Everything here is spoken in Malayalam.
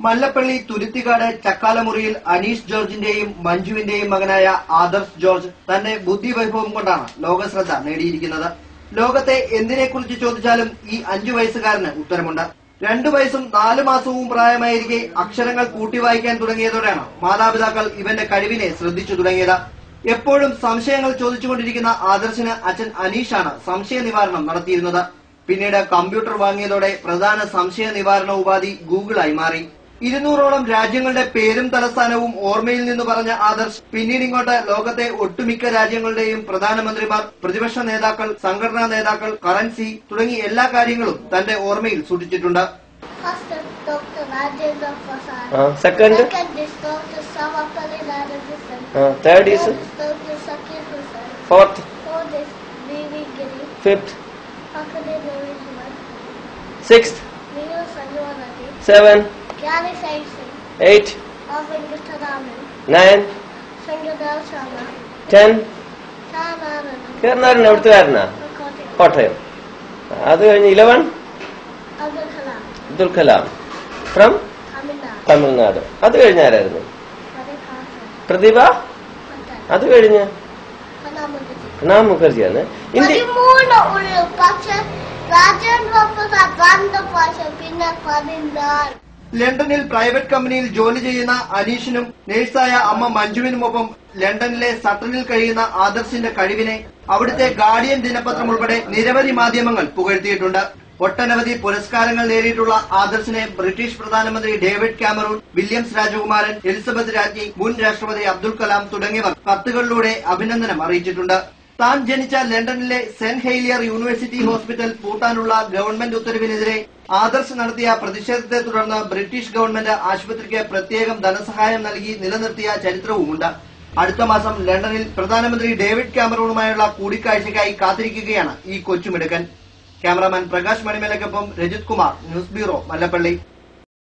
മല്ലപ്പള്ളി തുരുത്തിക്കാട് ചക്കാലമുറിയിൽ അനീഷ് ജോർജിന്റെയും മഞ്ജുവിന്റെയും മകനായ ആദർശ് ജോർജ് തന്റെ ബുദ്ധിവൈഭവം കൊണ്ടാണ് ലോകശ്രദ്ധ നേടിയിരിക്കുന്നത്. ലോകത്തെ എന്തിനെക്കുറിച്ച് ചോദിച്ചാലും ഈ 5 വയസ്സുകാരന് ഉത്തരമുണ്ട്. 2 വയസ്സും 4 മാസവും പ്രായമായിരിക്കെ അക്ഷരങ്ങൾ കൂട്ടിവായിക്കാൻ തുടങ്ങിയതോടെയാണ് മാതാപിതാക്കൾ ഇവന്റെ കഴിവിനെ ശ്രദ്ധിച്ചു തുടങ്ങിയത്. എപ്പോഴും സംശയങ്ങൾ ചോദിച്ചുകൊണ്ടിരിക്കുന്ന ആദർശിന് അച്ഛൻ അനീഷാണ് സംശയ നിവാരണം നടത്തിയിരുന്നത്. പിന്നീട് കമ്പ്യൂട്ടർ വാങ്ങിയതോടെ പ്രധാന സംശയ നിവാരണ ഉപാധി ഗൂഗിളായി മാറി. 200ഓളം രാജ്യങ്ങളുടെ പേരും തലസ്ഥാനവും ഓർമ്മയിൽ നിന്ന് പറഞ്ഞ ആദർശ് പിന്നീട് ഇങ്ങോട്ട് ലോകത്തെ ഒട്ടുമിക്ക രാജ്യങ്ങളുടെയും പ്രധാനമന്ത്രിമാർ, പ്രതിപക്ഷ നേതാക്കൾ, സംഘടനാ നേതാക്കൾ, കറൻസി തുടങ്ങി എല്ലാ കാര്യങ്ങളും തന്റെ ഓർമ്മയിൽ സൂക്ഷിച്ചിട്ടുണ്ട്. Second is third is fourth, fifth, sixth, 7, 8, 9, 10. കേരളാരൻ എവിടുത്തുകാരനാ? Kottayam. അത് കഴിഞ്ഞ് 11 അബ്ദുൽ കലാം ഫ്രം തമിഴ്നാട്. അത് കഴിഞ്ഞാരായിരുന്നു? പ്രതിഭ. അത് കഴിഞ്ഞ് പ്രണാബ് മുഖർജിയാണ്. ലണ്ടനിൽ പ്രൈവറ്റ് കമ്പനിയിൽ ജോലി ചെയ്യുന്ന അനീഷിനും നഴ്സായ അമ്മ മഞ്ജുവിനുമൊപ്പം ലണ്ടനിലെ സട്ടനിൽ കഴിയുന്ന ആദർശിന്റെ കഴിവിനെ അവിടുത്തെ ഗാർഡിയൻ ദിനപത്രം ഉൾപ്പെടെ നിരവധി മാധ്യമങ്ങൾ പുകഴ്ത്തിയിട്ടുണ്ട്. ഒട്ടനവധി പുരസ്കാരങ്ങൾ നേടിയിട്ടുള്ള ആദർശിനെ ബ്രിട്ടീഷ് പ്രധാനമന്ത്രി ഡേവിഡ് കാമറൂൺ, വില്യംസ് രാജകുമാരൻ, എലിസബത്ത് രാജ്ഞി, മുൻ രാഷ്ട്രപതി അബ്ദുൽ കലാം തുടങ്ങിയവർ കത്തുകളിലൂടെ അഭിനന്ദനം അറിയിച്ചിട്ടുണ്ട്. താൻ ജനിച്ച ലണ്ടനിലെ സെന്റ് ഹെയ്ലിയർ യൂണിവേഴ്സിറ്റി ഹോസ്പിറ്റൽ പൂട്ടാനുള്ള ഗവൺമെന്റ് ഉത്തരവിനെതിരെ ആദർശ് നടത്തിയ പ്രതിഷേധത്തെ തുടർന്ന് ബ്രിട്ടീഷ് ഗവൺമെന്റ് ആശുപത്രിക്ക് പ്രത്യേകം ധനസഹായം നൽകി നിലനിർത്തിയ ചരിത്രവുമുണ്ട്. അടുത്ത മാസം ലണ്ടനിൽ പ്രധാനമന്ത്രി ഡേവിഡ് കാമറൂണുമായുള്ള കൂടിക്കാഴ്ചയ്ക്കായി കാത്തിരിക്കുകയാണ് ഈ കൊച്ചുമിടുക്കൻ. ക്യാമറാമാൻ പ്രകാശ് മണിമേലക്കൊപ്പം രജിത് കുമാർ, ന്യൂസ് ബ്യൂറോ, മല്ലപ്പള്ളി.